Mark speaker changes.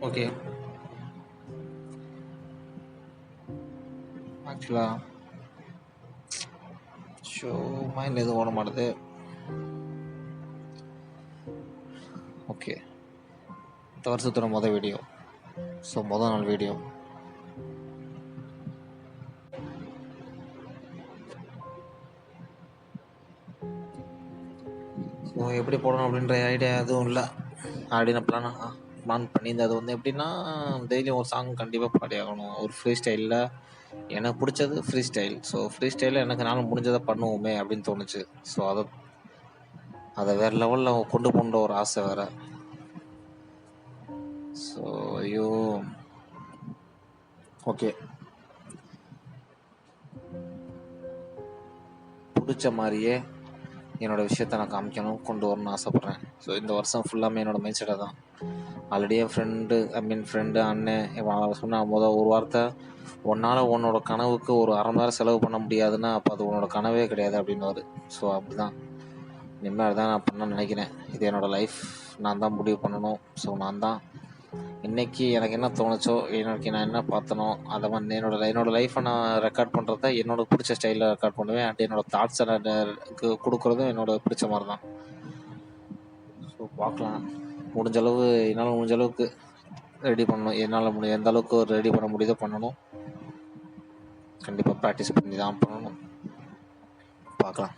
Speaker 1: Okay. ஆக்சுவலா mind எதுவும் ஓட மாட்டுது. ஓகே, இந்த வருஷத்தோட மொதல் வீடியோ. ஸோ மொதல் நாள் வீடியோ. ஸோ எப்படி போடணும் அப்படின்ற ஐடியா எதுவும் இல்லை. ஆல்ரெடி நான் பிளான் பண்ணியிருந்தேன். அது வந்து எப்படின்னா, டெய்லியும் ஒரு சாங் கண்டிப்பாக பாடி ஆகணும். ஒரு ஃப்ரீ ஸ்டைலில் எனக்கு பிடிச்சது ஃப்ரீ ஸ்டைல். ஸோ ஃப்ரீ ஸ்டைலில் எனக்கு நானும் முடிஞ்சதை பண்ணுவோமே அப்படின்னு தோணுச்சு. ஸோ அதை வேறு லெவலில் கொண்டு போன்ற ஒரு ஆசை வேறு. ஸோ ஐயோ ஓகே, பிடிச்ச மாதிரியே என்னோடய விஷயத்த நான் காமிக்கணும், கொண்டு வரணும்னு ஆசைப்பட்றேன். ஸோ இந்த வருஷம் ஃபுல்லாமே என்னோடய மைண்ட் செட்டை தான். ஆல்ரெடி என் ஃப்ரெண்டு அண்ணன் இவன் சொன்னால் ஒரு வார்த்தை, உன்னால் உன்னோட கனவுக்கு ஒரு அரை மணி நேரம் செலவு பண்ண முடியாதுன்னா அப்போ அது உன்னோட கனவே கிடையாது அப்படின்னுவார். ஸோ அப்படி தான் இனிமேல் தான் நான் பண்ண நினைக்கிறேன். இது என்னோடய லைஃப், நான் தான் முடிவு பண்ணணும். ஸோ நான் தான் இன்றைக்கி எனக்கு என்ன தோணுச்சோ, நான் என்ன பார்த்தனோ அதை வந்து என்னோடய லைஃப்பை நான் ரெக்கார்ட் பண்ணுறத என்னோட பிடிச்ச ஸ்டைலில் ரெக்கார்ட் பண்ணுவேன். அண்ட் என்னோடய தாட்ஸை நான் கொடுக்குறதும் என்னோட பிடிச்ச மாதிரி தான். ஸோ பார்க்கலாம், என்னால் முடிஞ்ச அளவுக்கு ரெடி பண்ணணும். எந்த அளவுக்கு ரெடி பண்ண முடியுதோ பண்ணணும். கண்டிப்பாக ப்ராக்டிஸ் பண்ணி தான் பண்ணணும். பார்க்கலாம்.